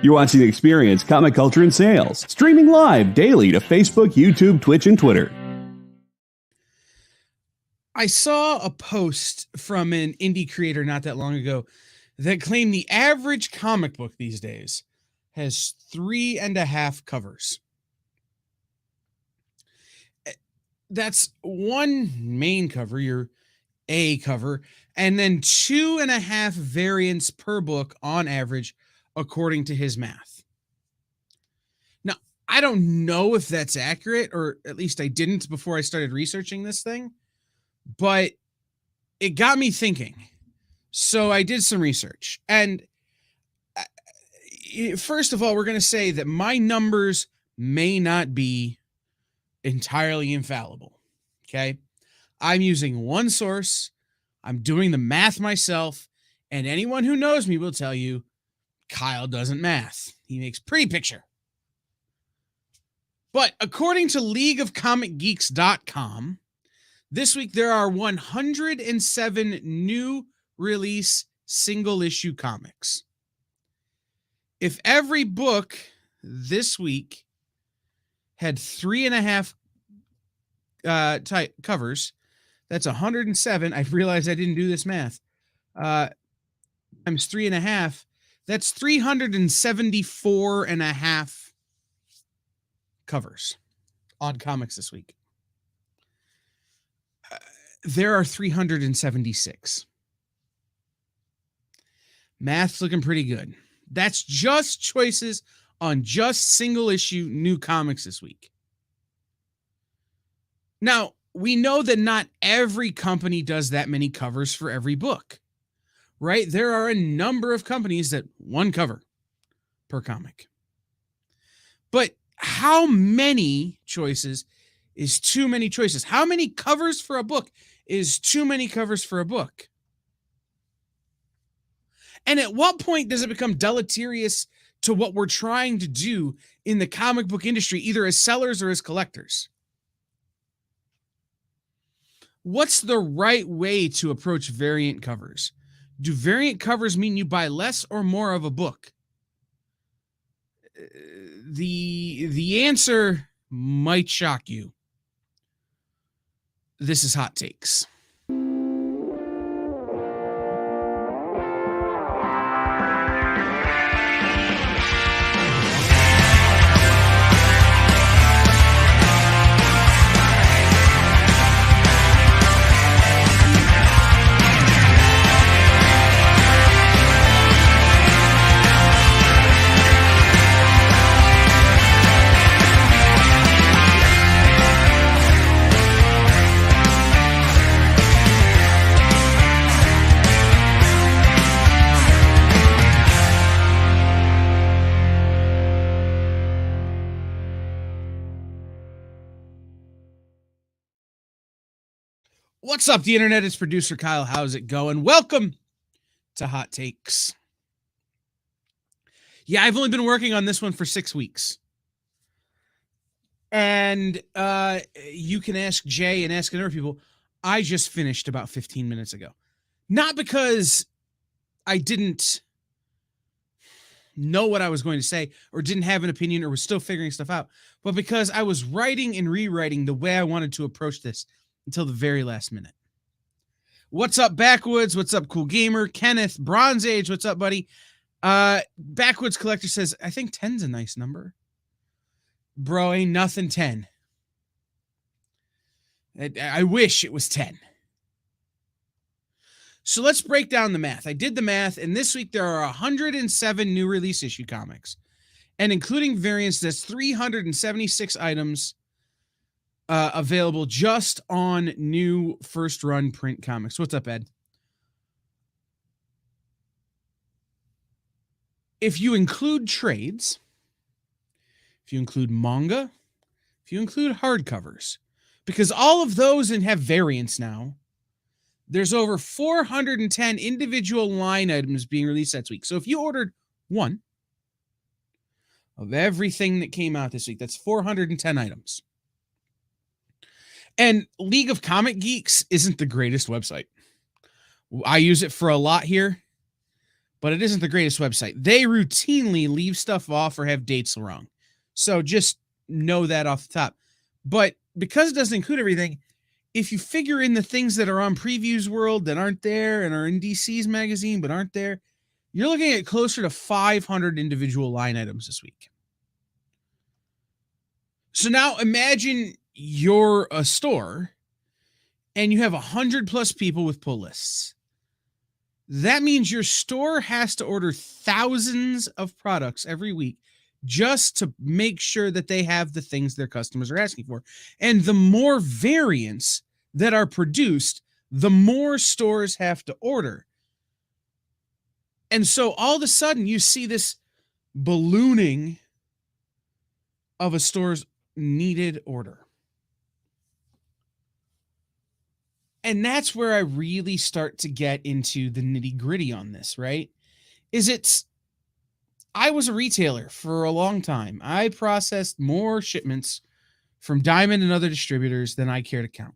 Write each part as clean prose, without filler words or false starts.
You're watching Experience Comic Culture and Sales, streaming live daily to Facebook, YouTube, Twitch, and Twitter. I saw a post from an indie creator not that long ago that claimed the average comic book these days has 3.5 covers. That's one main cover, your A cover, and then 2.5 variants per book on average, according to his math. Now, I don't know if that's accurate, or at least I didn't before I started researching this thing, but it got me thinking. So I did some research, and first of all, we're going to say that my numbers may not be entirely infallible. Okay. I'm using one source. I'm doing the math myself. And anyone who knows me will tell you Kyle doesn't math. He makes pretty picture. But according to leagueofcomicgeeks.com, this week there are 107 new release single issue comics. If every book this week had 3.5 covers, that's 107. I realized I didn't do this math. Times 3.5, that's 374.5 covers on comics this week. There are 376. Math's looking pretty good. That's just choices on just single issue new comics this week. Now, we know that not every company does that many covers for every book, right? There are a number of companies that one cover per comic. But how many choices is too many choices? How many covers for a book is too many covers for a book? And at what point does it become deleterious to what we're trying to do in the comic book industry, either as sellers or as collectors? What's the right way to approach variant covers? Do variant covers mean you buy less or more of a book? The answer might shock you. This is Hot Takes. What's up, the internet? It's producer Kyle. How's it going? Welcome to Hot Takes. Yeah, I've only been working on this one for 6 weeks. And you can ask Jay and ask other people. I just finished about 15 minutes ago. Not because I didn't know what I was going to say or didn't have an opinion or was still figuring stuff out, but because I was writing and rewriting the way I wanted to approach this until the very last minute. What's up, Backwoods? What's up, Cool Gamer? Kenneth, Bronze Age, what's up, buddy? Backwoods Collector says, I think 10's a nice number. Bro, ain't nothing 10. I wish it was 10. So let's break down the math. I did the math, and this week there are 107 new release issue comics. And including variants, that's 376 items available just on new first run print comics. What's up, Ed? If you include trades, if you include manga, if you include hardcovers, because all of those have variants now, there's over 410 individual line items being released that week. So if you ordered one of everything that came out this week, that's 410 items. And League of Comic Geeks isn't the greatest website. I use it for a lot here, but it isn't the greatest website. They routinely leave stuff off or have dates wrong. So just know that off the top. But because it doesn't include everything, if you figure in the things that are on Previews World that aren't there and are in DC's magazine but aren't there, you're looking at closer to 500 individual line items this week. So now imagine you're a store and you have 100 plus people with pull lists. That means your store has to order thousands of products every week just to make sure that they have the things their customers are asking for. And the more variants that are produced, the more stores have to order. And so all of a sudden you see this ballooning of a store's needed order. And that's where I really start to get into the nitty-gritty on this, right? I was a retailer for a long time. I processed more shipments from Diamond and other distributors than I care to count.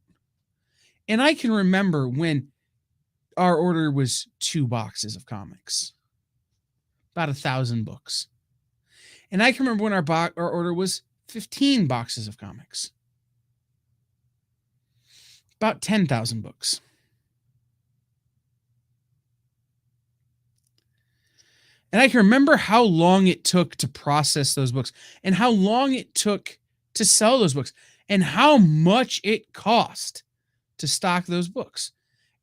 And I can remember when our order was 2 boxes of comics, about 1,000 books. And I can remember when our order was 15 boxes of comics, about 10,000 books. And I can remember how long it took to process those books and how long it took to sell those books and how much it cost to stock those books.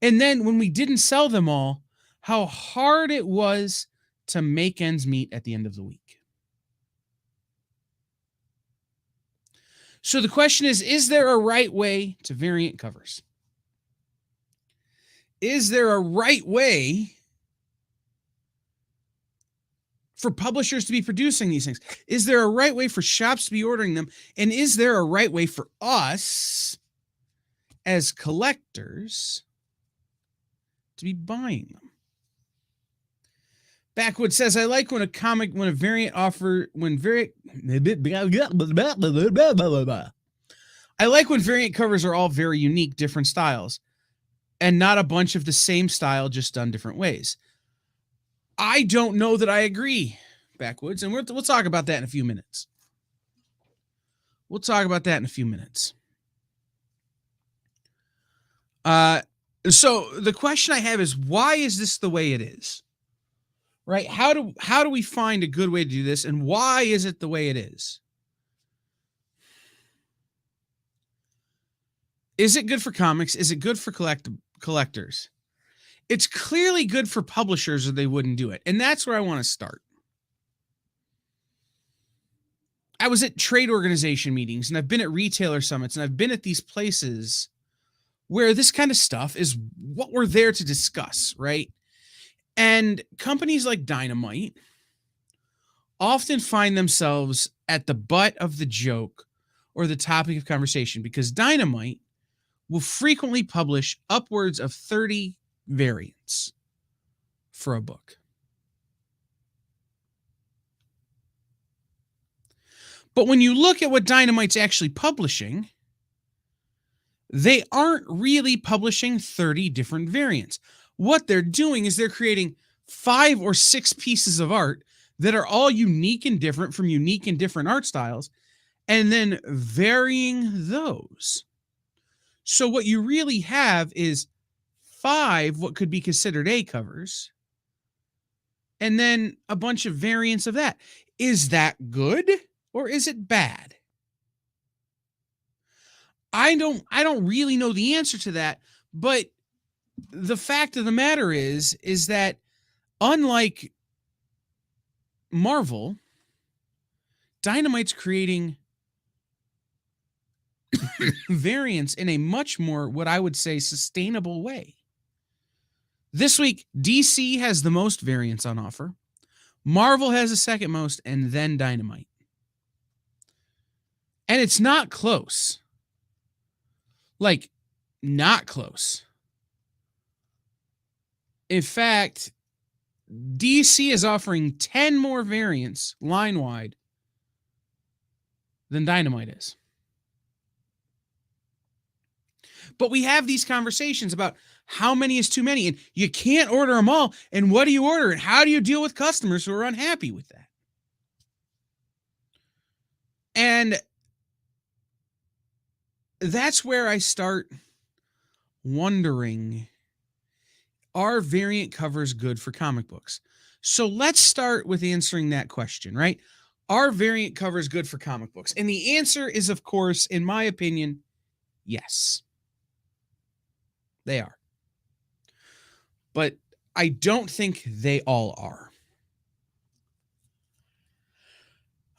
And then when we didn't sell them all, how hard it was to make ends meet at the end of the week. So the question is there a right way to variant covers? Is there a right way for publishers to be producing these things? Is there a right way for shops to be ordering them? And is there a right way for us as collectors to be buying them? Backwood says, I like when a variant offer, I like when variant covers are all very unique, different styles, and not a bunch of the same style just done different ways. I don't know that I agree, Backwoods, and we'll talk about that in a few minutes. So the question I have is, why is this the way it is? Right? How do we find a good way to do this, and why is it the way it is? Is it good for comics? Is it good for collectors? It's clearly good for publishers or they wouldn't do it. And that's where I want to start. I was at trade organization meetings, and I've been at retailer summits, and I've been at these places where this kind of stuff is what we're there to discuss, right? And companies like Dynamite often find themselves at the butt of the joke or the topic of conversation because Dynamite will frequently publish upwards of 30 variants for a book. But when you look at what Dynamite's actually publishing, they aren't really publishing 30 different variants. What they're doing is they're creating 5 or 6 pieces of art that are all unique and different from unique and different art styles, and then varying those. So what you really have is 5 what could be considered A covers, and then a bunch of variants of that. Is that good or is it bad? I don't really know the answer to that, but the fact of the matter is that unlike Marvel, Dynamite's creating variants in a much more, what I would say, sustainable way. This week, DC has the most variants on offer. Marvel has the second most, and then Dynamite. And it's not close. Like, not close. In fact, DC is offering 10 more variants line-wide than Dynamite is. But we have these conversations about How many is too many? And you can't order them all. And what do you order? And how do you deal with customers who are unhappy with that? And that's where I start wondering, are variant covers good for comic books? So let's start with answering that question, right? Are variant covers good for comic books? And the answer is, of course, in my opinion, yes. They are. But I don't think they all are.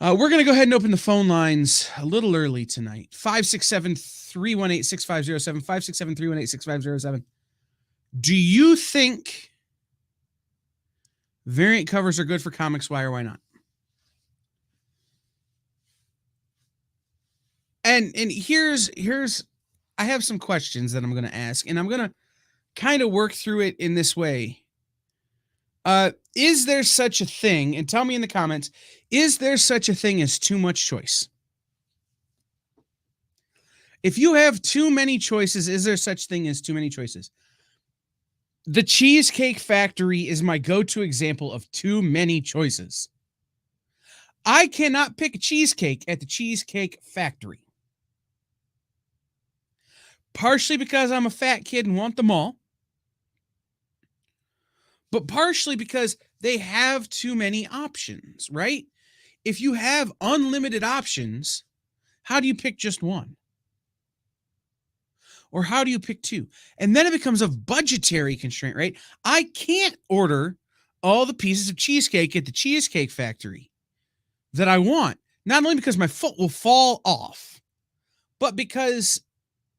We're going to go ahead and open the phone lines a little early tonight. 567-318-6507, 567-318-6507. Do you think variant covers are good for comics? Why or why not? And here's I have some questions that I'm going to ask, and I'm going to kind of work through it in this way. Is there such a thing, and tell me in the comments, is there such a thing as too much choice? If you have too many choices, is there such thing as too many choices? The Cheesecake Factory is my go-to example of too many choices. I cannot pick a cheesecake at the Cheesecake Factory. Partially because I'm a fat kid and want them all, but partially because they have too many options, right? If you have unlimited options, how do you pick just one? Or how do you pick two? And then it becomes a budgetary constraint, right? I can't order all the pieces of cheesecake at the Cheesecake Factory that I want, not only because my foot will fall off, but because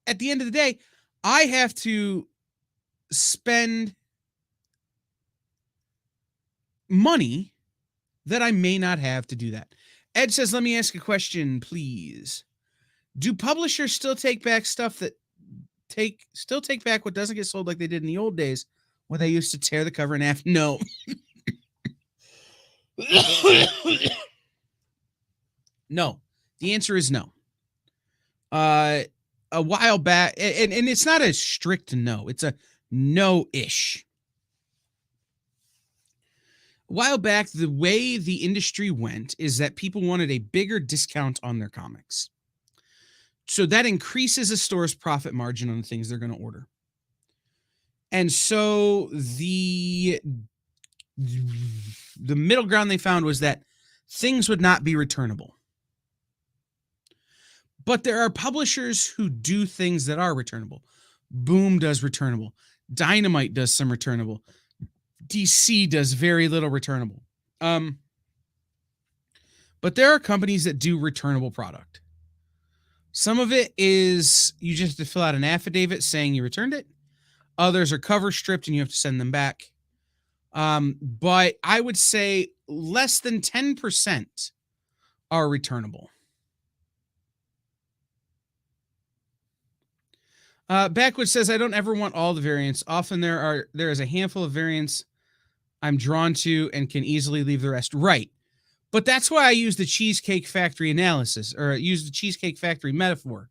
at the end of the day, I have to spend money that I may not have to do that. Ed says, let me ask a question, please. Do publishers still take back stuff that take back what doesn't get sold like they did in the old days when they used to tear the cover in half? No. No. The answer is no. A while back, and it's not a strict no, it's a no-ish. A while back, the way the industry went is that people wanted a bigger discount on their comics. So that increases a store's profit margin on the things they're going to order. And so the middle ground they found was that things would not be returnable. But there are publishers who do things that are returnable. Boom does returnable. Dynamite does some returnable. DC does very little returnable. But there are companies that do returnable product. Some of it is you just have to fill out an affidavit saying you returned it. Others are cover stripped and you have to send them back. But I would say less than 10% are returnable. Backwood says, I don't ever want all the variants. Often there is a handful of variants I'm drawn to and can easily leave the rest. Right. But that's why I use the Cheesecake Factory analysis, or use the Cheesecake Factory metaphor.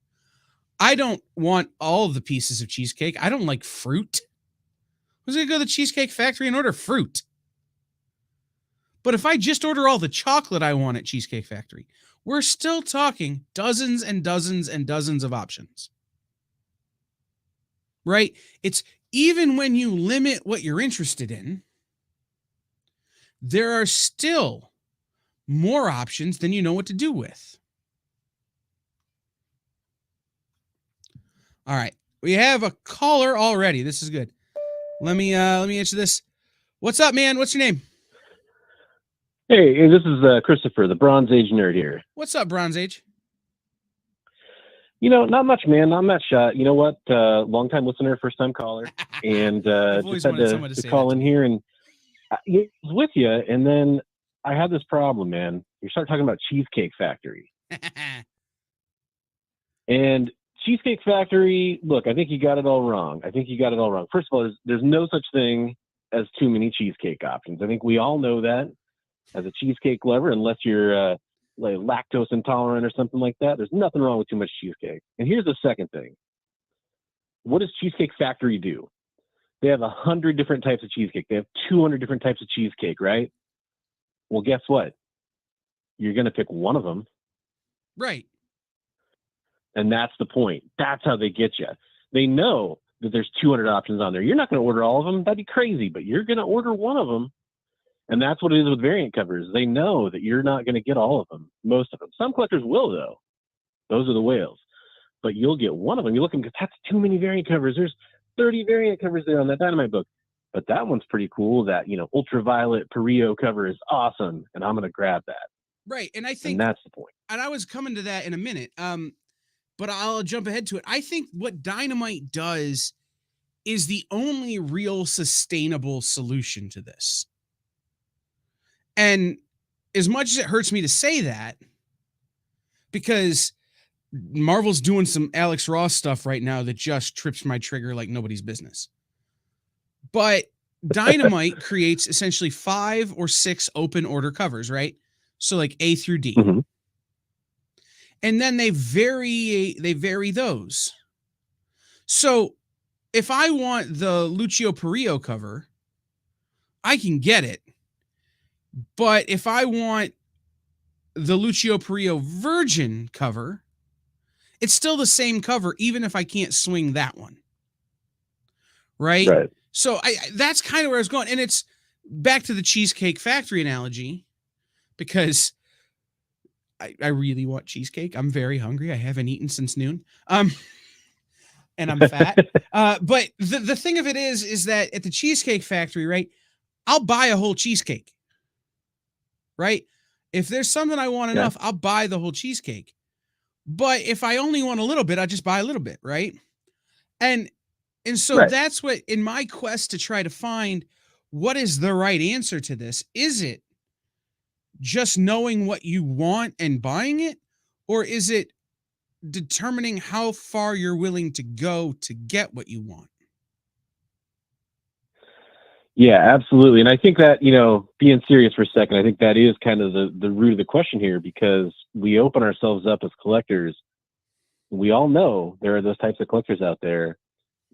I don't want all of the pieces of cheesecake. I don't like fruit. Who's going to go to the Cheesecake Factory and order fruit? But if I just order all the chocolate I want at Cheesecake Factory, we're still talking dozens and dozens and dozens of options. Right? It's even when you limit what you're interested in, there are still more options than you know what to do with. All right. We have a caller already. This is good. Let me answer this. What's up, man? What's your name? Hey, this is Christopher, the Bronze Age nerd here. What's up, Bronze Age? You know, not much, man. Not much. You know what? Long-time listener, first-time caller. And just had to call in here. And I was with you, and then I had this problem, man. You start talking about Cheesecake Factory. And Cheesecake Factory, look, I think you got it all wrong. First of all, there's no such thing as too many cheesecake options. I think we all know that as a cheesecake lover, unless you're like lactose intolerant or something like that. There's nothing wrong with too much cheesecake. And here's the second thing. What does Cheesecake Factory do? They have 100 different types of cheesecake. They have 200 different types of cheesecake, right? Well, guess what? You're going to pick one of them. Right. And that's the point. That's how they get you. They know that there's 200 options on there. You're not going to order all of them. That'd be crazy, but you're going to order one of them. And that's what it is with variant covers. They know that you're not going to get all of them, most of them. Some collectors will, though. Those are the whales. But you'll get one of them. You look at them because that's too many variant covers. There's 30 variant covers there on that Dynamite book. But that one's pretty cool. That, ultraviolet Perio cover is awesome. And I'm going to grab that. Right. And I think that's the point. And I was coming to that in a minute. But I'll jump ahead to it. I think what Dynamite does is the only real sustainable solution to this. And as much as it hurts me to say that, because Marvel's doing some Alex Ross stuff right now that just trips my trigger like nobody's business. But Dynamite creates essentially 5 or 6 open order covers, right? So like A through D. Mm-hmm. And then they vary those. So if I want the Lucio Perillo cover, I can get it. But if I want the Lucio Perillo Virgin cover, it's still the same cover, even if I can't swing that one. Right? Right. So that's kind of where I was going. And it's back to the Cheesecake Factory analogy, because I really want cheesecake. I'm very hungry. I haven't eaten since noon. And I'm fat. But the thing of it is that at the Cheesecake Factory, right, I'll buy a whole cheesecake. Right? If there's something I want enough, I'll buy the whole cheesecake. But if I only want a little bit, I'll just buy a little bit, right? And so that's what, in my quest to try to find what is the right answer to this, is it just knowing what you want and buying it? Or is it determining how far you're willing to go to get what you want? Yeah, absolutely. And I think that, being serious for a second, I think that is kind of the root of the question here, because we open ourselves up as collectors. We all know there are those types of collectors out there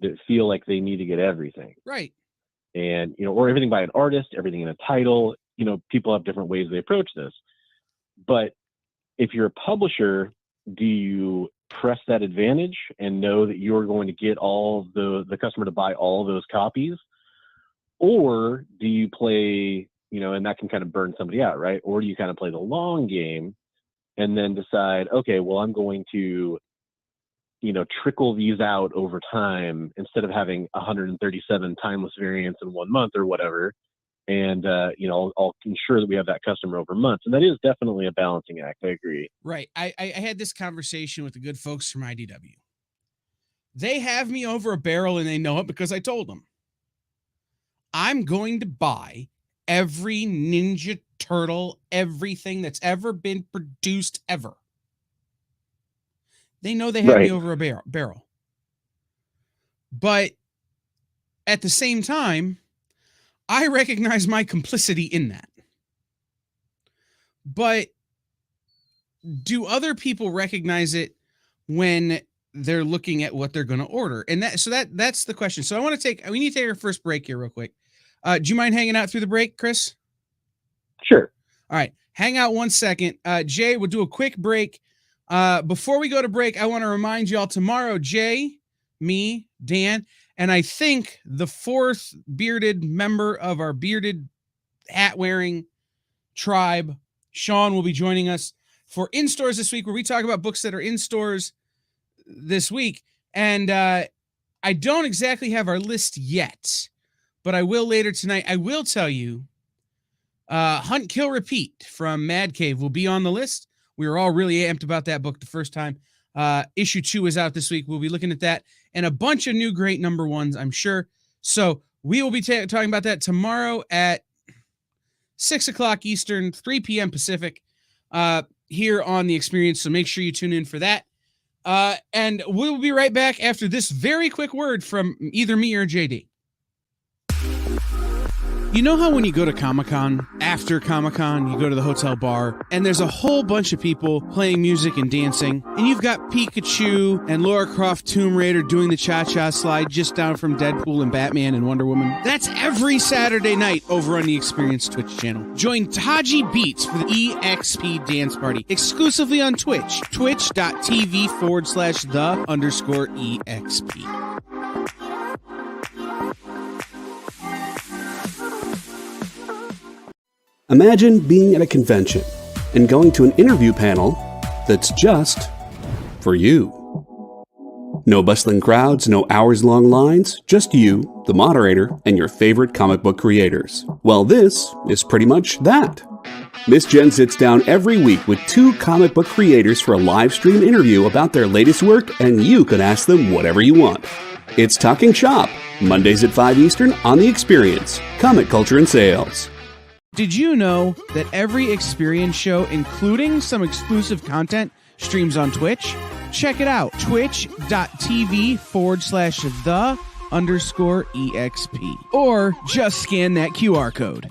that feel like they need to get everything. Right. And, or everything by an artist, everything in a title. People have different ways they approach this. But if you're a publisher, do you press that advantage and know that you're going to get all the customer to buy all those copies? Or do you play, and that can kind of burn somebody out, right? Or do you kind of play the long game and then decide, okay, well, I'm going to, trickle these out over time instead of having 137 timeless variants in 1 month or whatever. And, I'll ensure that we have that customer over months. And that is definitely a balancing act. I agree. Right. I had this conversation with the good folks from IDW. They have me over a barrel, and they know it because I told them. I'm going to buy every Ninja Turtle, everything that's ever been produced ever. They know they have me over a barrel. But at the same time, I recognize my complicity in that. But do other people recognize it when they're looking at what they're going to order? And that's the question. So we need to take our first break here real quick. Do you mind hanging out through the break, Chris? Sure. All right. Hang out 1 second. Jay, we'll do a quick break. Before we go to break, I want to remind y'all tomorrow, Jay, me, Dan, and I think the 4th bearded member of our bearded hat-wearing tribe, Sean, will be joining us for In Stores this week, where we talk about books that are in stores this week. And I don't exactly have our list yet, but I will later tonight. I will tell you, Hunt, Kill, Repeat from Mad Cave will be on the list. We were all really amped about that book the first time. Issue 2 is out this week. We'll be looking at that and a bunch of new great number ones, I'm sure. So we will be talking about that tomorrow at 6 o'clock Eastern, 3 p.m. Pacific, here on The Experience. So make sure you tune in for that. And we'll be right back after this very quick word from either me or JD. You know how when you go to Comic-Con, after Comic-Con, you go to the hotel bar, and there's a whole bunch of people playing music and dancing, and you've got Pikachu and Lara Croft Tomb Raider doing the cha-cha slide just down from Deadpool and Batman and Wonder Woman? That's every Saturday night over on the Experience Twitch channel. Join Taji Beats for the EXP Dance Party, exclusively on Twitch, twitch.tv/the_EXP. Imagine being at a convention and going to an interview panel that's just for you. No bustling crowds, no hours-long lines, just you, the moderator, and your favorite comic book creators. Well, this is pretty much that. Miss Jen sits down every week with 2 comic book creators for a live stream interview about their latest work, and you can ask them whatever you want. It's Talking Shop, Mondays at 5 Eastern on The Experience, Comic Culture and Sales. Did you know that every Experience show, including some exclusive content, streams on Twitch? Check it out, twitch.tv/the_EXP. Or just scan that QR code.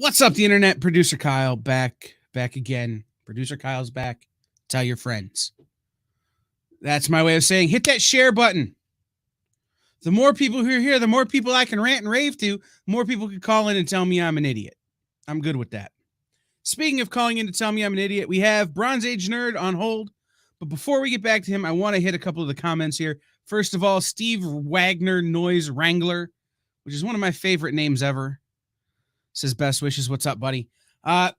What's up, the internet? Producer Kyle back again. Producer Kyle's back. Tell your friends. That's my way of saying hit that share button. The more people who are here, the more people I can rant and rave to, the more people can call in and tell me I'm an idiot. I'm good with that. Speaking of calling in to tell me I'm an idiot, we have Bronze Age Nerd on hold. But before we get back to him, I want to hit a couple of the comments here. First of all, Steve Wagner Noise Wrangler, which is one of my favorite names ever. Says best wishes. What's up, buddy? Ed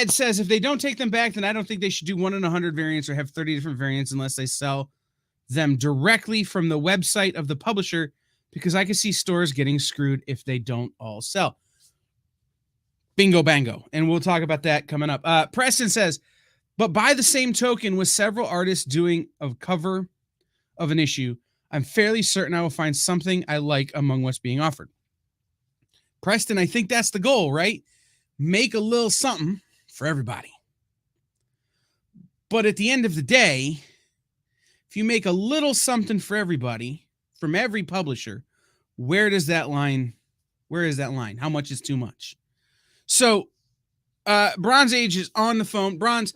says if they don't take them back, then I don't think they should do 1 in 100 variants or have 30 different variants unless they sell them directly from the website of the publisher, because I can see stores getting screwed if they don't all sell. Bingo bango. And we'll talk about that coming up. Preston says, but by the same token, with several artists doing a cover of an issue, I'm fairly certain I will find something I like among what's being offered. Preston, I think that's the goal, right? Make a little something for everybody. But at the end of the day, if you make a little something for everybody from every publisher, where is that line? How much is too much? So, Bronze Age is on the phone. Bronze,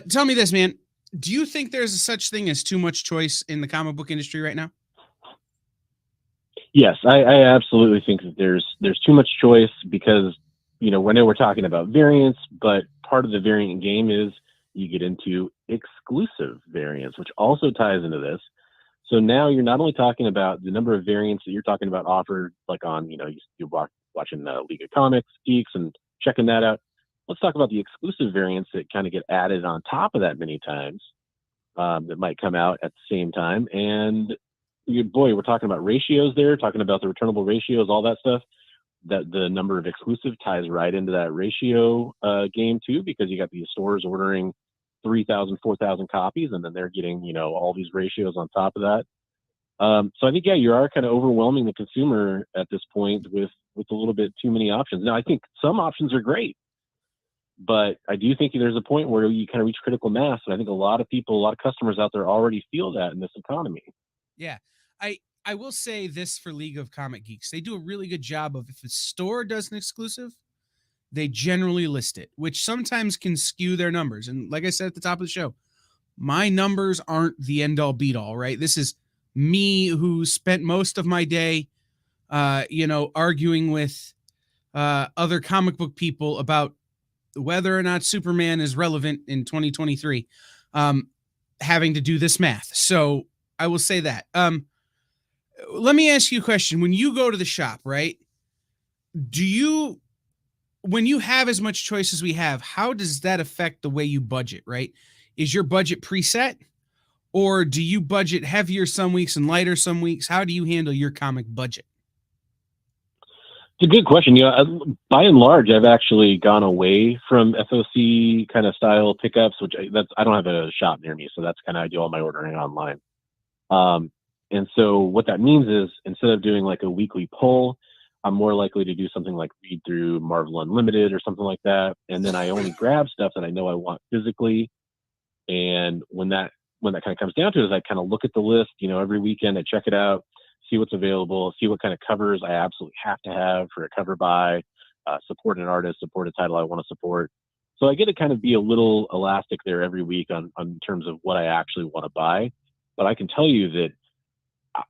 tell me this, man. Do you think there's a such thing as too much choice in the comic book industry right now? Yes, I absolutely think that there's too much choice because, you know, when we're talking about variants, but part of the variant game is you get into exclusive variants, which also ties into this. So now you're not only talking about the number of variants that you're talking about offered, like on, you know, you're watching League of Comics, Geeks, and checking that out. Let's talk about the exclusive variants that kind of get added on top of that many times that might come out at the same time. And we're talking about ratios there, talking about the returnable ratios, all that stuff. That the number of exclusive ties right into that ratio game too, because you got these stores ordering 3,000, 4,000 copies, and then they're getting, you know, all these ratios on top of that. So I think, yeah, you are kind of overwhelming the consumer at this point with a little bit too many options. Now, I think some options are great, but I do think there's a point where you kind of reach critical mass, and I think a lot of people, a lot of customers out there already feel that in this economy. Yeah. I will say this for League of Comic Geeks. They do a really good job of, if a store does an exclusive, they generally list it, which sometimes can skew their numbers. And like I said at the top of the show, my numbers aren't the end all beat all, right? This is me who spent most of my day, arguing with other comic book people about whether or not Superman is relevant in 2023, having to do this math. So I will say that. Let me ask you a question. When you go to the shop, right, do you when you have as much choice as we have, how does that affect the way you budget, right? Is your budget preset, or do you budget heavier some weeks and lighter some weeks? How do you handle your comic budget? It's a good question. By and large, I've actually gone away from FOC kind of style pickups, which I don't have a shop near me, so that's kind of I do all my ordering online. And so what that means is instead of doing like a weekly pull, I'm more likely to do something like read through Marvel Unlimited or something like that, and then I only grab stuff that I know I want physically. And when that kind of comes down to it, is I kind of look at the list, every weekend I check it out, see what's available, see what kind of covers I absolutely have to have for a cover buy, support an artist, support a title I want to support. So I get to kind of be a little elastic there every week on terms of what I actually want to buy. But I can tell you that,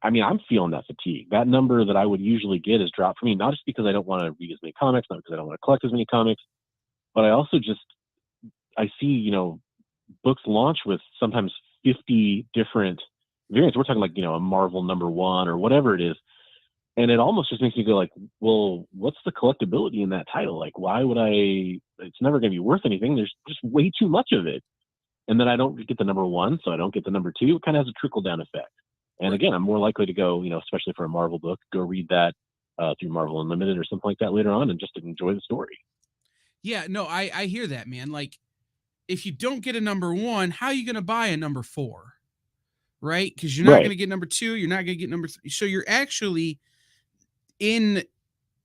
I mean, I'm feeling that fatigue. That number that I would usually get is dropped for me, not just because I don't want to read as many comics, not because I don't want to collect as many comics, but I also I see, books launch with sometimes 50 different variants. We're talking like, a Marvel #1 or whatever it is. And it almost just makes me go like, well, what's the collectability in that title? Like, why would it's never going to be worth anything. There's just way too much of it. And then I don't get the #1, so I don't get the #2. It kind of has a trickle down effect. And again, I'm more likely to go, especially for a Marvel book, go read that through Marvel Unlimited or something like that later on and just enjoy the story. Yeah, no, I hear that, man. Like, if you don't get a #1, how are you going to buy a #4? Right? Because you're not going to get #2, you're not going to get #3. So you're actually in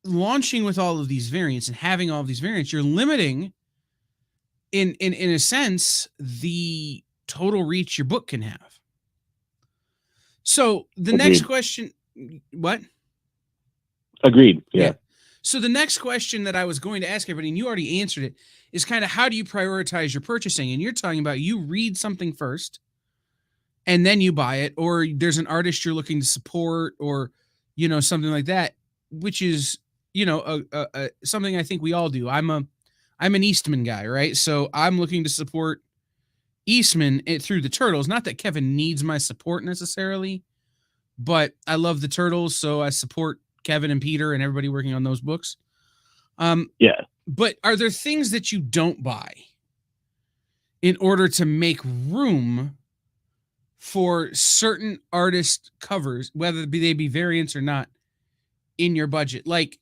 launching with all of these variants and having all of these variants, you're limiting in a sense the total reach your book can have. So the next question, what? Agreed. Yeah. So the next question that I was going to ask everybody, and you already answered it, is kind of how do you prioritize your purchasing? And you're talking about you read something first and then you buy it, or there's an artist you're looking to support, or, something like that, which is, something I think we all do. I'm an Eastman guy, right? So I'm looking to support Eastman through the Turtles. Not that Kevin needs my support necessarily, but I love the Turtles, so I support Kevin and Peter and everybody working on those books. Yeah. But are there things that you don't buy in order to make room for certain artist covers, whether they be variants or not, in your budget? Like,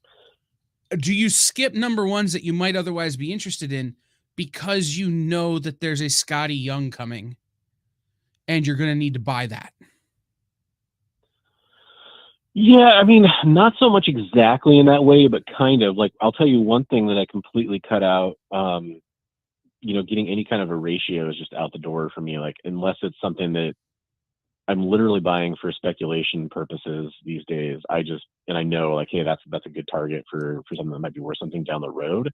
do you skip #1s that you might otherwise be interested in because you know that there's a Scotty Young coming and you're going to need to buy that? Yeah, I mean, not so much exactly in that way, but kind of. Like, I'll tell you one thing that I completely cut out. Getting any kind of a ratio is just out the door for me. Like, unless it's something that I'm literally buying for speculation purposes these days, I know like, hey, that's a good target for something that might be worth something down the road.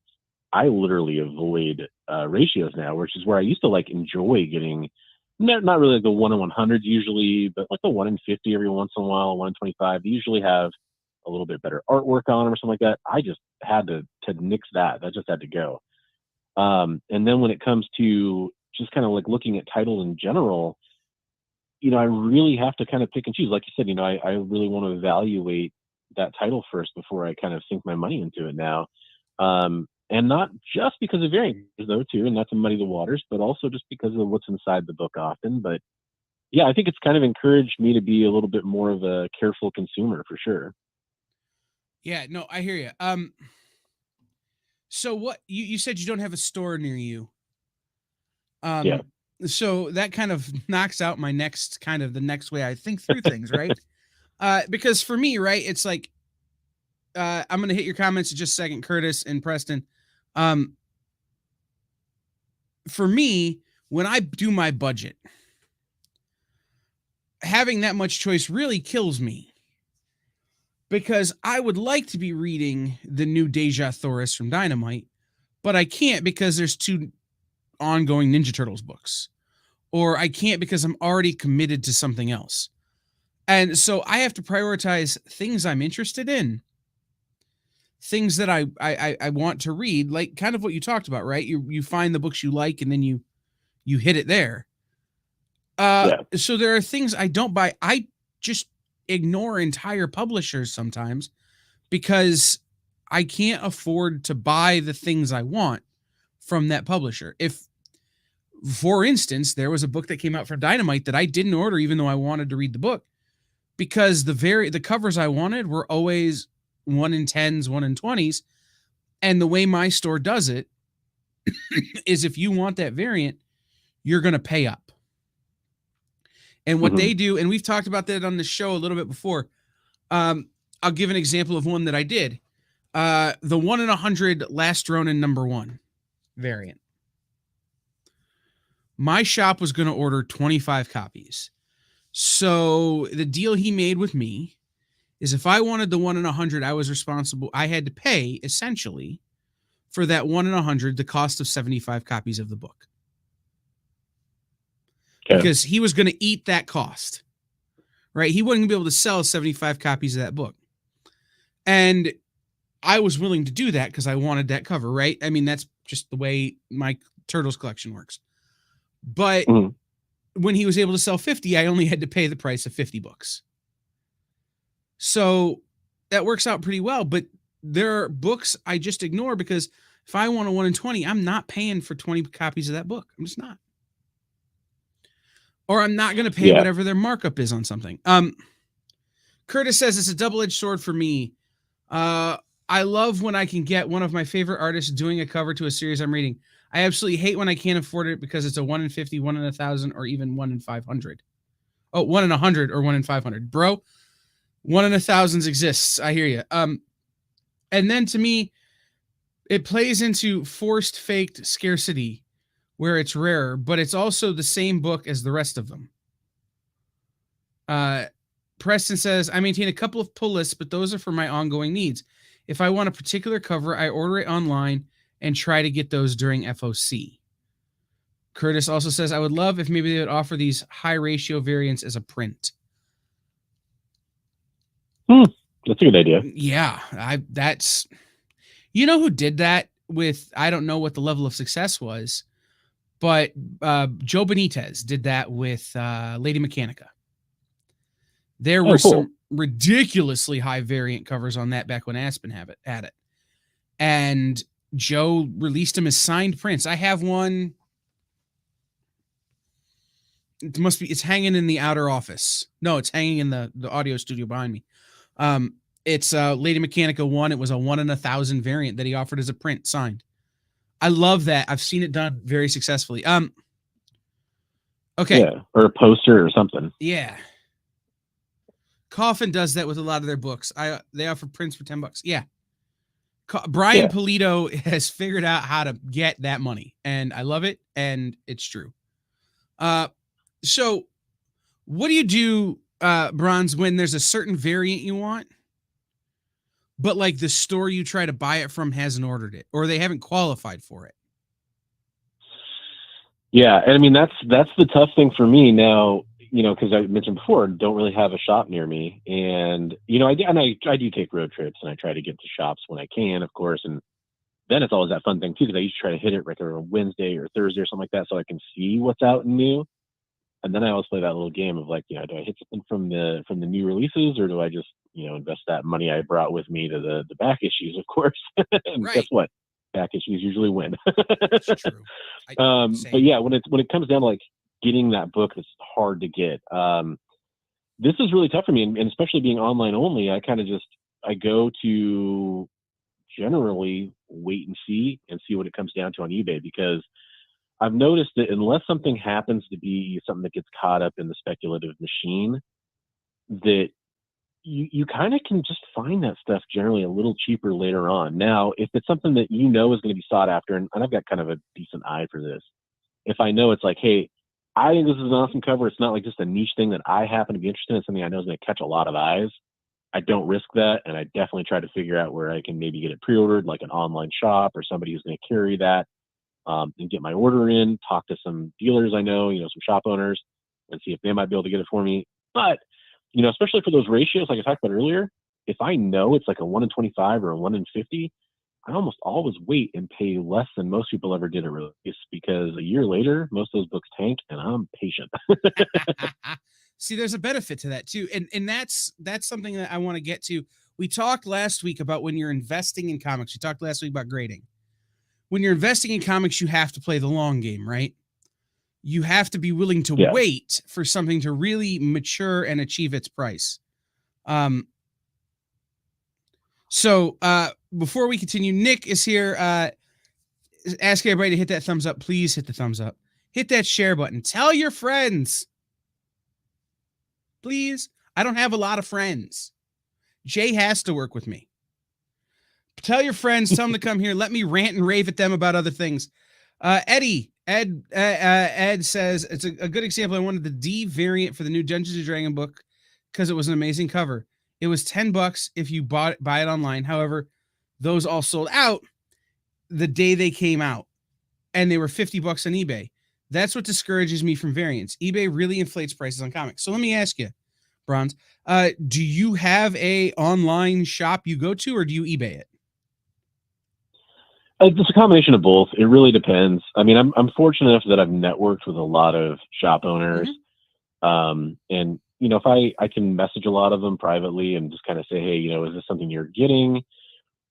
I literally avoid ratios now, which is where I used to like enjoy getting not really like the 1 in 100 usually, but like the 1 in 50 every once in a while, 1 in 25. They usually have a little bit better artwork on them or something like that. I just had to nix that. That just had to go. And then when it comes to just kind of like looking at titles in general, I really have to kind of pick and choose. Like you said, I really want to evaluate that title first before I kind of sink my money into it now. And not just because of variants though too, and not to muddy the waters, but also just because of what's inside the book often. But yeah, I think it's kind of encouraged me to be a little bit more of a careful consumer for sure. Yeah, no, I hear you. So what you said you don't have a store near you. Yeah. So that kind of knocks out my the next way I think through things, right? Because for me, right, it's like, I'm going to hit your comments in just a second, Curtis and Preston. For me, when I do my budget, having that much choice really kills me, because I would like to be reading the new Deja Thoris from Dynamite, but I can't because there's 2 ongoing Ninja Turtles books, or I can't because I'm already committed to something else. And so I have to prioritize things I'm interested in, things that I want to read, like kind of what you talked about, right? You find the books you like and then you hit it there. So there are things I don't buy. I just ignore entire publishers sometimes because I can't afford to buy the things I want from that publisher. If, for instance, there was a book that came out from Dynamite that I didn't order even though I wanted to read the book, because the covers I wanted were always 1 in 10s, 1 in 20s, and the way my store does it is if you want that variant, you're going to pay up. And what they do, and we've talked about that on the show a little bit before. I'll give an example of one that I did. The 1 in 100 Last Ronin #1 variant. My shop was going to order 25 copies. So the deal he made with me is if I wanted the 1 in 100, I had to pay essentially for that 1 in 100 the cost of 75 copies of the book. Okay. Because he was going to eat that cost, right? He wasn't going to be able to sell 75 copies of that book. And I was willing to do that because I wanted that cover, right? I mean, that's just the way my Turtles collection works. But when he was able to sell 50, I only had to pay the price of 50 books. So that works out pretty well. But there are books I just ignore because if I want a 1 in 20, I'm not paying for 20 copies of that book. I'm just not. Or I'm not going to pay whatever their markup is on something. Curtis says it's a double-edged sword for me. I love when I can get one of my favorite artists doing a cover to a series I'm reading. I absolutely hate when I can't afford it because it's a 1 in 50, 1 in 1,000, or even 1 in 500. Oh, 1 in 100 or 1 in 500. Bro, 1 in 1,000s exists. I hear you. And then to me, it plays into forced faked scarcity where it's rarer, but it's also the same book as the rest of them. Preston says, I maintain a couple of pull lists, but those are for my ongoing needs. If I want a particular cover, I order it online and try to get those during FOC. Curtis also says, I would love if maybe they would offer these high ratio variants as a print. That's a good idea. Yeah, that's, you know who did that with, I don't know what the level of success was, but Joe Benitez did that with Lady Mechanica. There were some ridiculously high variant covers on that back when Aspen had it. And Joe released them as signed prints. I have one. It's hanging in the outer office. No, it's hanging in the audio studio behind me. It's Lady Mechanica 1. It was a 1 in 1,000 variant that he offered as a print signed. I love that. I've seen it done very successfully. Okay. Yeah, or a poster or something. Yeah. Coffin does that with a lot of their books. They offer prints for $10. Yeah. Brian Polito has figured out how to get that money, and I love it, and it's true. So what do you do, Bronze, when there's a certain variant you want, but like the store you try to buy it from hasn't ordered it, or they haven't qualified for it? Yeah, and I mean that's the tough thing for me now. You know, because I mentioned before, don't really have a shop near me, and you know, I do take road trips, and I try to get to shops when I can, of course, and then it's always that fun thing too, because I used to try to hit it like on a Wednesday or Thursday or something like that, so I can see what's out and new. And then I always play that little game of like, you know, do I hit something from the new releases, or do I just, you know, invest that money I brought with me to the back issues, of course. And guess what? Back issues usually win. That's true. But yeah, when it comes down to like getting that book that's hard to get, this is really tough for me, and especially being online only, I go to generally wait and see what it comes down to on eBay, because I've noticed that unless something happens to be something that gets caught up in the speculative machine, that you kind of can just find that stuff generally a little cheaper later on. Now, if it's something that you know is going to be sought after, and I've got kind of a decent eye for this, if I know it's like, hey, I think this is an awesome cover, it's not like just a niche thing that I happen to be interested in, something I know is going to catch a lot of eyes, I don't risk that, and I definitely try to figure out where I can maybe get it pre-ordered, like an online shop or somebody who's going to carry that, and get my order in, talk to some dealers I know, you know, some shop owners, and see if they might be able to get it for me. But, you know, especially for those ratios, like I talked about earlier, if I know it's like a 1 in 25 or a 1 in 50, I almost always wait and pay less than most people ever did at release, because a year later, most of those books tank, and I'm patient. See, there's a benefit to that too. And that's something that I want to get to We talked last week about when you're investing in comics. We talked last week about grading. When you're investing in comics, you have to play the long game, right? You have to be willing to wait for something to really mature and achieve its price. So before we continue, Nick is here. Ask everybody to hit that thumbs up. Please hit the thumbs up. Hit that share button. Tell your friends. Please. I don't have a lot of friends. Jay has to work with me. Tell your friends, tell them to come here. Let me rant and rave at them about other things. Ed says, it's a good example. I wanted the D variant for the new Dungeons & Dragons book because it was an amazing cover. It was $10 if you buy it online. However, those all sold out the day they came out, and they were $50 on eBay. That's what discourages me from variants. eBay really inflates prices on comics. So let me ask you, Bronze, do you have a online shop you go to, or do you eBay it? It's a combination of both. It really depends. I mean, I'm fortunate enough that I've networked with a lot of shop owners. And, you know, if I can message a lot of them privately and just kind of say, hey, you know, is this something you're getting?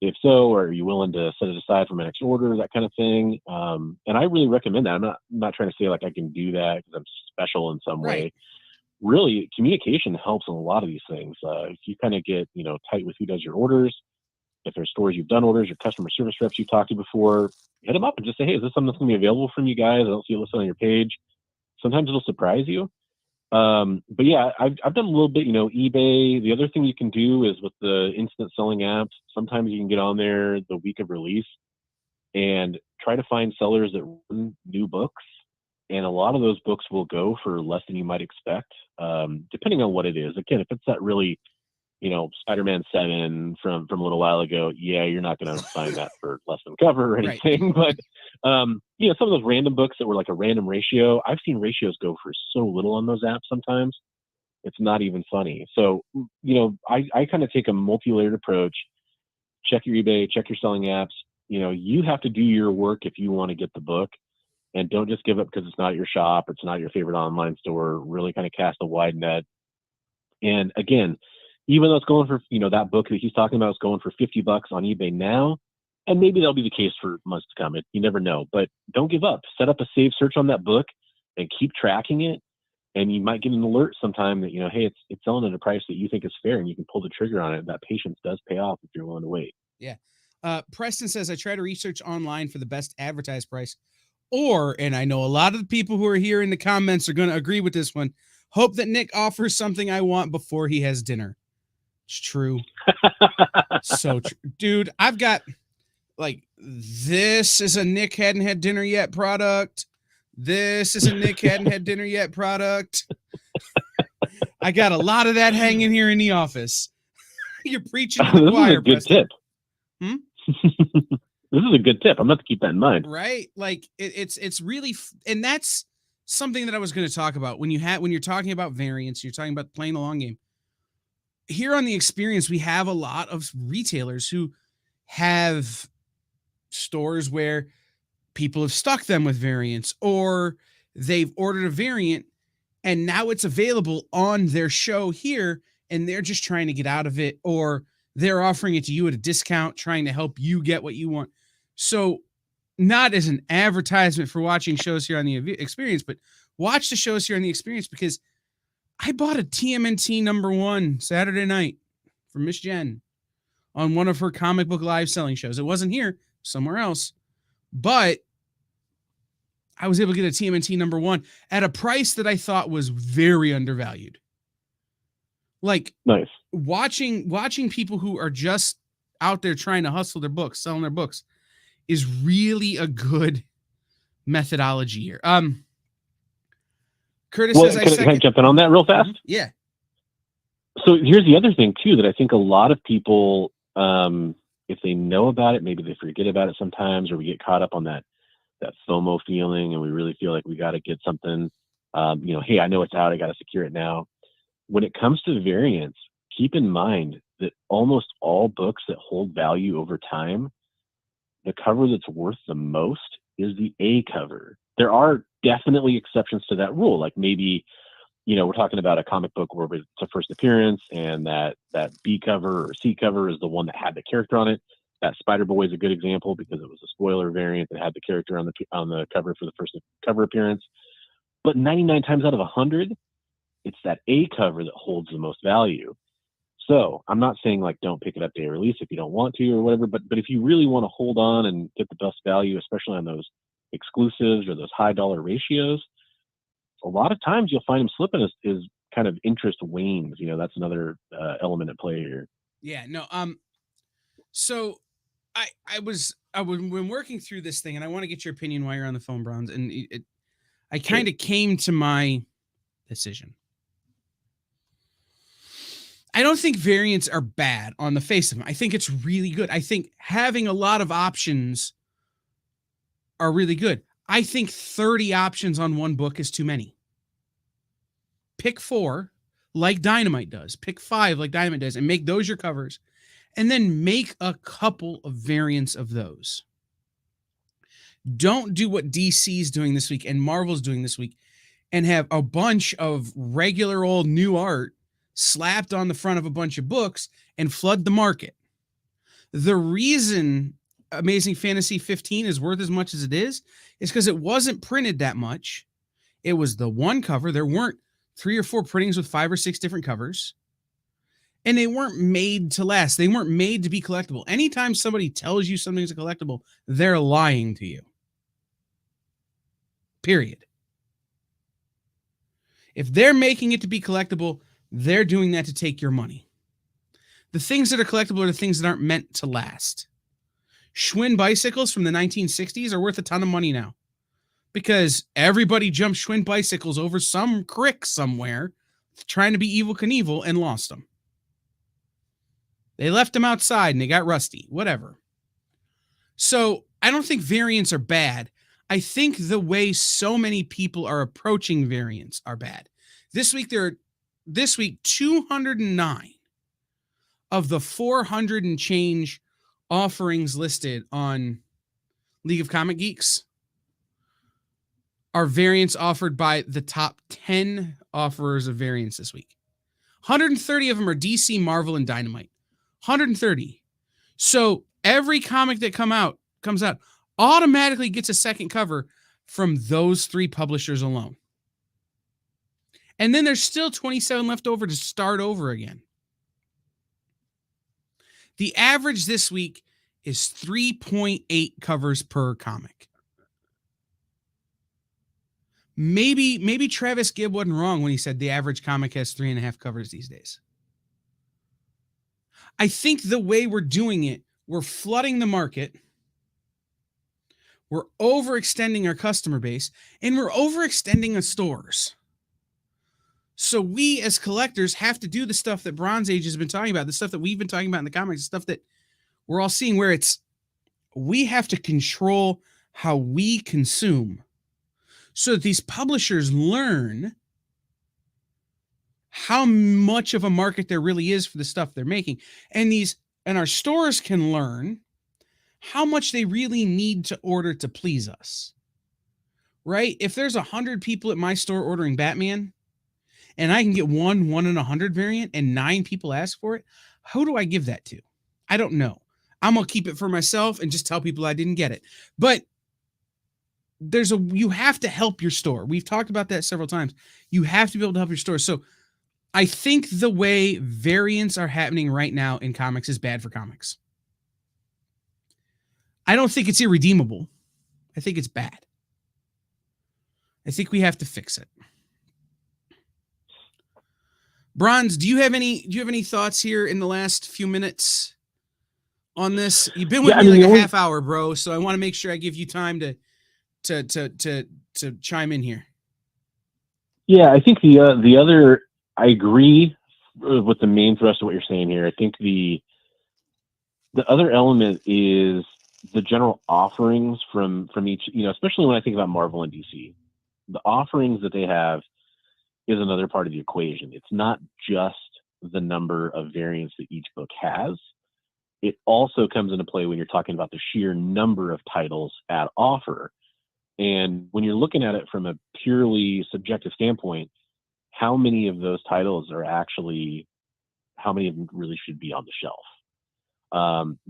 If so, are you willing to set it aside for my next order, that kind of thing? And I really recommend that. I'm not trying to say like I can do that because I'm special in some way. Really, communication helps in a lot of these things. If you kind of get, you know, tight with who does your orders, if there's stores you've done orders, your customer service reps you've talked to before, hit them up and just say, hey, is this something that's going to be available from you guys? I don't see it listed on your page. Sometimes it'll surprise you. But yeah, I've done a little bit, you know, eBay. The other thing you can do is with the instant selling apps, sometimes you can get on there the week of release and try to find sellers that run new books. And a lot of those books will go for less than you might expect, depending on what it is. Again, if it's that really, you know, Spider-Man 7 from a little while ago, yeah, you're not going to find that for less than cover or anything. But, you know, some of those random books that were like a random ratio, I've seen ratios go for so little on those apps sometimes. It's not even funny. So, you know, I kind of take a multi-layered approach. Check your eBay, check your selling apps. You know, you have to do your work if you want to get the book. And don't just give up because it's not at your shop or it's not your favorite online store. Really kind of cast a wide net. And again, even though it's going for, you know, that book that he's talking about is going for $50 on eBay now, and maybe that'll be the case for months to come. You never know, but don't give up. Set up a save search on that book and keep tracking it. And you might get an alert sometime that, you know, hey, it's selling at a price that you think is fair, and you can pull the trigger on it. That patience does pay off if you're willing to wait. Yeah. Preston says, I try to research online for the best advertised price. Or, and I know a lot of the people who are here in the comments are going to agree with this one, hope that Nick offers something I want before he has dinner. It's true. So true. Dude, I've got like, this is a Nick hadn't had dinner yet product. This is a Nick hadn't had dinner yet product. I got a lot of that hanging here in the office. You're preaching to the choir. This is a good tip. This is a good tip. I'm going to keep that in mind. Right? Like it's really, and that's something that I was going to talk about when you're talking about variants, you're talking about playing the long game. Here on the experience, we have a lot of retailers who have stores where people have stuck them with variants, or they've ordered a variant and now it's available on their show here and they're just trying to get out of it, or they're offering it to you at a discount, trying to help you get what you want. So not as an advertisement for watching shows here on the experience, but watch the shows here on the experience, because I bought a TMNT #1 Saturday night from Miss Jen on one of her comic book live selling shows. It wasn't here, somewhere else, but I was able to get a TMNT #1 at a price that I thought was very undervalued. Like, nice. Watching people who are just out there trying to hustle their books, selling their books, is really a good methodology here. Curtis says, can I jump in on that real fast? Yeah. So here's the other thing too, that I think a lot of people, if they know about it, maybe they forget about it sometimes, or we get caught up on that FOMO feeling, and we really feel like we got to get something, you know, hey, I know it's out, I got to secure it now. When it comes to variants, keep in mind that almost all books that hold value over time, the cover that's worth the most is the A cover. There are definitely exceptions to that rule, like maybe we're talking about a comic book where it's a first appearance, and that B cover or C cover is the one that had the character on it. That Spider Boy is a good example because it was a spoiler variant that had the character on the cover for the first cover appearance. But 99 times out of 100, it's that A cover that holds the most value. So I'm not saying like don't pick it up day of release if you don't want to or whatever, but if you really want to hold on and get the best value, especially on those exclusives or those high dollar ratios, a lot of times you'll find him slipping as kind of interest wanes. That's another element at play here. Yeah, no. So I was when working through this thing, and I want to get your opinion while you're on the phone, Bronze, and I kind of came to my decision. I don't think variants are bad on the face of them. I think it's really good. I think having a lot of options are really good. I think 30 options on one book is too many. Pick 4 like Dynamite does. Pick 5 like Dynamite does, and make those your covers. And then make a couple of variants of those. Don't do what DC's doing this week and Marvel's doing this week and have a bunch of regular old new art slapped on the front of a bunch of books and flood the market. The reason Amazing Fantasy 15 is worth as much as it is because it wasn't printed that much. It was the one cover. There weren't 3 or 4 printings with 5 or 6 different covers. And they weren't made to last. They weren't made to be collectible. Anytime somebody tells you something's a collectible, they're lying to you. Period. If they're making it to be collectible, they're doing that to take your money. The things that are collectible are the things that aren't meant to last. Schwinn bicycles from the 1960s are worth a ton of money now because everybody jumped Schwinn bicycles over some crick somewhere trying to be Evel Knievel and lost them. They left them outside and they got rusty, whatever. So I don't think variants are bad. I think the way so many people are approaching variants are bad. This week, 209 of the 400 and change offerings listed on League of Comic Geeks are variants offered by the top 10 offerers of variants this week. 130 of them are DC, Marvel, and Dynamite. 130. So every comic that comes out automatically gets a second cover from those 3 publishers alone. And then there's still 27 left over to start over again. The average this week is 3.8 covers per comic. Maybe Travis Gibb wasn't wrong when he said the average comic has 3.5 covers these days. I think the way we're doing it, we're flooding the market, we're overextending our customer base, and we're overextending the stores. So we as collectors have to do the stuff that Bronze Age has been talking about, the stuff that we've been talking about in the comics, the stuff that we're all seeing where we have to control how we consume so that these publishers learn how much of a market there really is for the stuff they're making. And our stores can learn how much they really need to order to please us. Right? If there's 100 people at my store ordering Batman and I can get 1 in 100 variant and 9 people ask for it, who do I give that to? I don't know. I'm going to keep it for myself and just tell people I didn't get it. But you have to help your store. We've talked about that several times. You have to be able to help your store. So I think the way variants are happening right now in comics is bad for comics. I don't think it's irredeemable. I think it's bad. I think we have to fix it. Bronze, do you have any thoughts here in the last few minutes on this? You've been with me like a half hour, bro, so I want to make sure I give you time to chime in here. Yeah, I think the other, I agree with the main thrust of what you're saying here. I think the other element is the general offerings from each, especially when I think about Marvel and DC, the offerings that they have is another part of the equation. It's not just the number of variants that each book has. It also comes into play when you're talking about the sheer number of titles at offer. And when you're looking at it from a purely subjective standpoint, how many of those titles are actually, how many of them really should be on the shelf?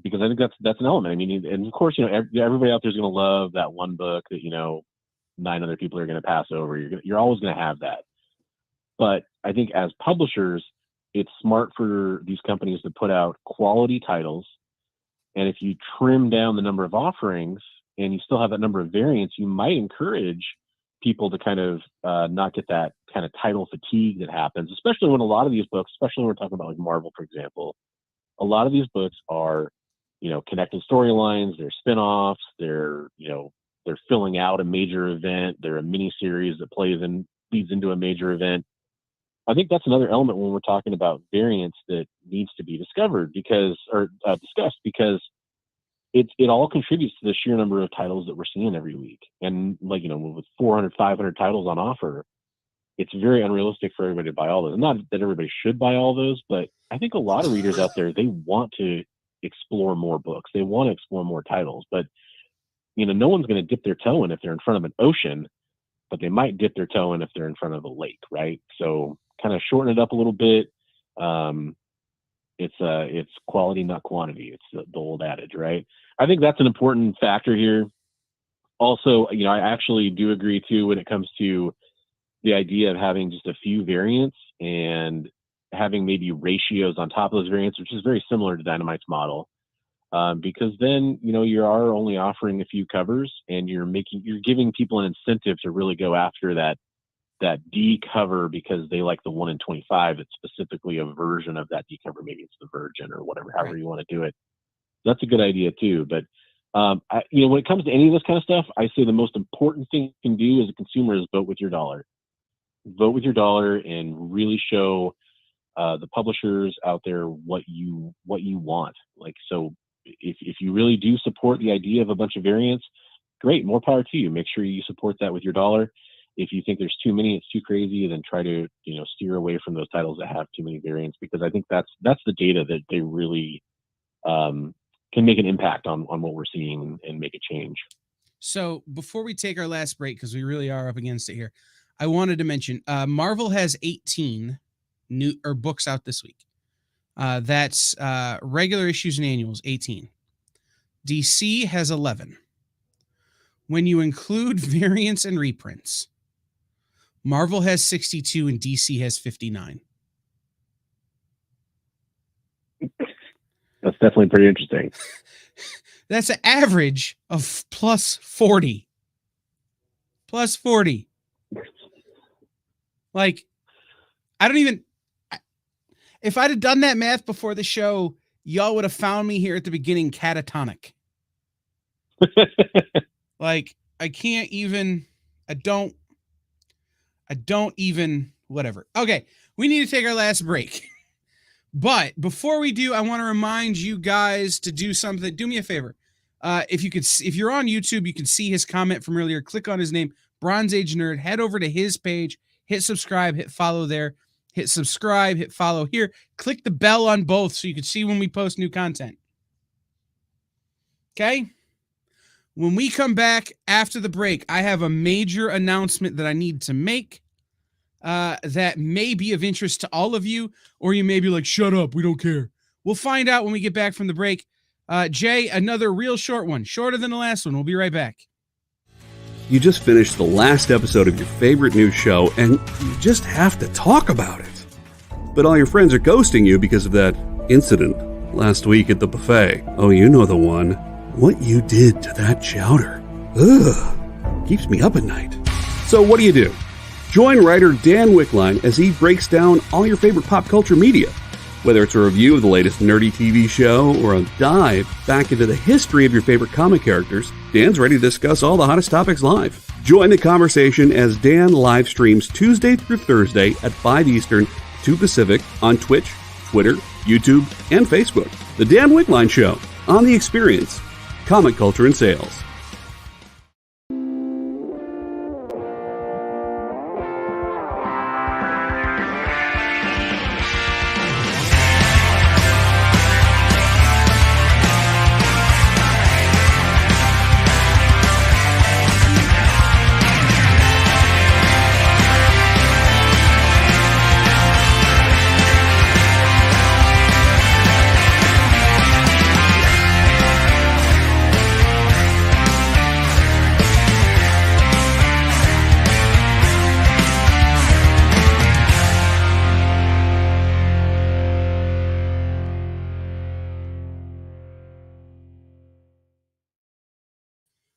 Because I think that's an element. I mean, and of course, everybody out there is going to love that one book that 9 other people are going to pass over. You're always going to have that. But I think as publishers, it's smart for these companies to put out quality titles. And if you trim down the number of offerings and you still have that number of variants, you might encourage people to kind of not get that kind of title fatigue that happens, especially when a lot of these books, especially when we're talking about like Marvel, for example, a lot of these books are, connected storylines, they're spin-offs, they're filling out a major event, they're a mini series that leads into a major event. I think that's another element when we're talking about variants that needs to be discussed because it all contributes to the sheer number of titles that we're seeing every week. And with 400, 500 titles on offer, it's very unrealistic for everybody to buy all those. Not that everybody should buy all those, but I think a lot of readers out there, they want to explore more books. They want to explore more titles, but no one's going to dip their toe in if they're in front of an ocean, but they might dip their toe in if they're in front of a lake, right? So kind of shorten it up a little bit. It's quality, not quantity. It's the old adage, right? I think that's an important factor here. Also, I actually do agree too when it comes to the idea of having just a few variants and having maybe ratios on top of those variants, which is very similar to Dynamite's model. Because then, you are only offering a few covers and you're giving people an incentive to really go after that D cover because they like the 1 in 25. It's specifically a version of that D cover. Maybe it's the Virgin or whatever, however you want to do it. That's a good idea too. But, when it comes to any of this kind of stuff, I say the most important thing you can do as a consumer is vote with your dollar. Vote with your dollar and really show the publishers out there what you want. Like, so if you really do support the idea of a bunch of variants, great, more power to you. Make sure you support that with your dollar. If you think there's too many, it's too crazy, then try to steer away from those titles that have too many variants, because I think that's the data that they really can make an impact on what we're seeing and make a change. So before we take our last break, because we really are up against it here, I wanted to mention Marvel has 18 new books out this week. That's regular issues and annuals, 18. DC has 11. When you include variants and reprints, Marvel has 62 and DC has 59. That's definitely pretty interesting. That's an average of plus 40. Plus 40. Like, if I'd have done that math before the show, y'all would have found me here at the beginning catatonic. Like, I don't even, whatever. Okay, we need to take our last break. But before we do, I want to remind you guys to do something. Do me a favor. If you're on YouTube, you can see his comment from earlier. Click on his name, Bronze Age Nerd. Head over to his page, hit subscribe, hit follow there. Hit subscribe, hit follow here. Click the bell on both so you can see when we post new content. Okay? When we come back after the break, I have a major announcement that I need to make that may be of interest to all of you, or you may be like, shut up, we don't care. We'll find out when we get back from the break. Jay, another real short one, shorter than the last one. We'll be right back. You just finished the last episode of your favorite news show, and you just have to talk about it. But all your friends are ghosting you because of that incident last week at the buffet. Oh, you know the one. What you did to that chowder. Ugh. Keeps me up at night. So what do? Join writer Dan Wickline as he breaks down all your favorite pop culture media. Whether it's a review of the latest nerdy TV show or a dive back into the history of your favorite comic characters, Dan's ready to discuss all the hottest topics live. Join the conversation as Dan live streams Tuesday through Thursday at 5 Eastern, 2 Pacific on Twitch, Twitter, YouTube, and Facebook. The Dan Wickline Show, on The Experience, comic culture and sales.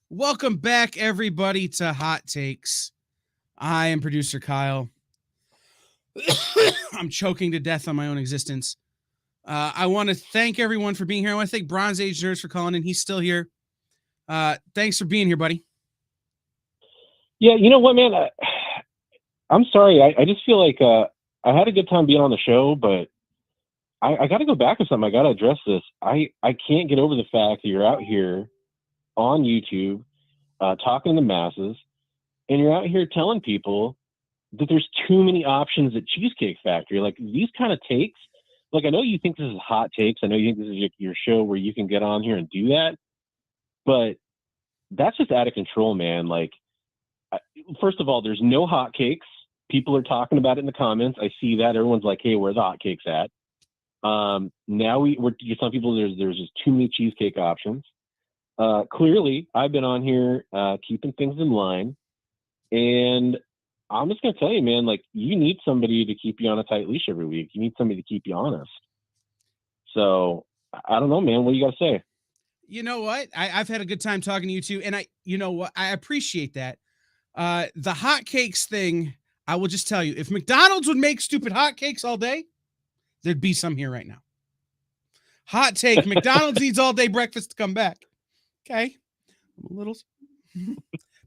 Welcome back, everybody, to Hot Takes. I am producer Kyle. I'm choking to death on my own existence. I want to thank everyone for being here. I want to thank Bronze Age Nerds for calling in. He's still here. Thanks for being here, buddy. Yeah, you know what, man? I'm sorry. I just feel like I had a good time being on the show, but I got to go back to something. I got to address this. I can't get over the fact that you're out here on YouTube talking to the masses, and you're out here telling people that there's too many options at Cheesecake Factory. Like, these kind of takes, like, I know you think this is hot takes. I know you think this is your show where you can get on here and do that, but that's just out of control, man. Like, first of all, there's no hotcakes. People are talking about it in the comments. I see that. Everyone's like, hey, where are the hotcakes at? Now we're some people, there's just too many cheesecake options. Clearly, I've been on here keeping things in line. And I'm just going to tell you, man, like, you need somebody to keep you on a tight leash every week. You need somebody to keep you honest. So, I don't know, man. What do you got to say? You know what? I've had a good time talking to you too. And you know what? I appreciate that. The hotcakes thing, I will just tell you, if McDonald's would make stupid hotcakes all day, there'd be some here right now. Hot take, McDonald's needs all day breakfast to come back. Okay. I'm a little...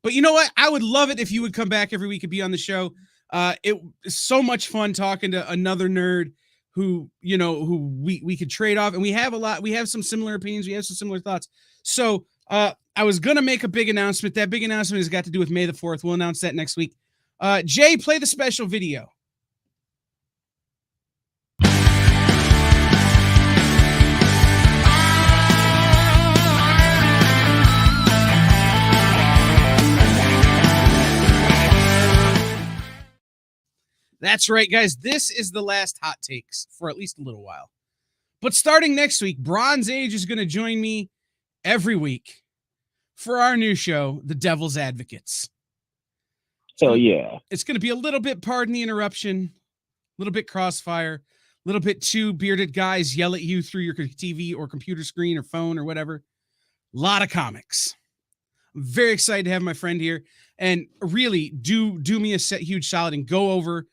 But you know what? I would love it if you would come back every week and be on the show. It is so much fun talking to another nerd who we could trade off, and we have some similar opinions. We have some similar thoughts. So I was going to make a big announcement. That big announcement has got to do with May the 4th. We'll announce that next week. Jay, play the special video. That's right, guys. This is the last hot takes for at least a little while. But starting next week, Bronze Age is going to join me every week for our new show, The Devil's Advocates. Hell yeah. It's going to be a little bit, pardon the interruption, a little bit crossfire, a little bit two bearded guys yell at you through your TV or computer screen or phone or whatever. A lot of comics. I'm very excited to have my friend here. And really, do me a huge solid and go over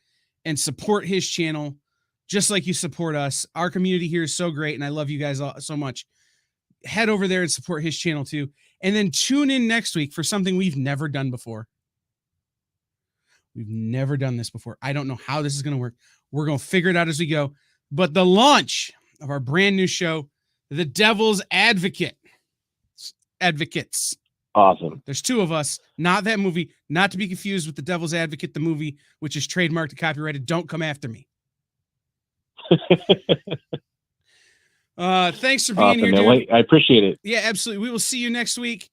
and support his channel just like you support us. Our community here is so great, and I love you guys all so much. Head over there and support his channel too. And then tune in next week for something we've never done before. We've never done this before. I don't know how this is going to work. We're going to figure it out as we go. But the launch of our brand new show, The Devil's Advocates. Awesome. There's two of us, not that movie, not to be confused with The Devil's Advocate, the movie, which is trademarked and copyrighted. Don't come after me. Thanks for being here, dude. I appreciate it. Yeah, absolutely. We will see you next week.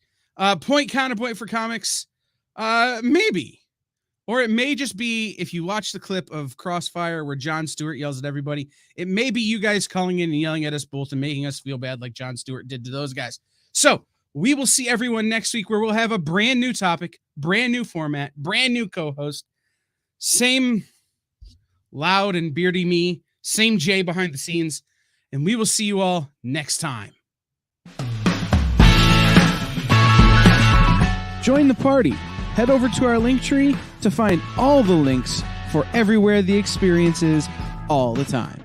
Point counterpoint for comics. Maybe. Or it may just be, if you watch the clip of Crossfire where Jon Stewart yells at everybody, it may be you guys calling in and yelling at us both and making us feel bad like Jon Stewart did to those guys. So we will see everyone next week where we'll have a brand new topic, brand new format, brand new co-host, same loud and beardy me, same Jay behind the scenes, and we will see you all next time. Join the party. Head over to our link tree to find all the links for everywhere the experience is all the time.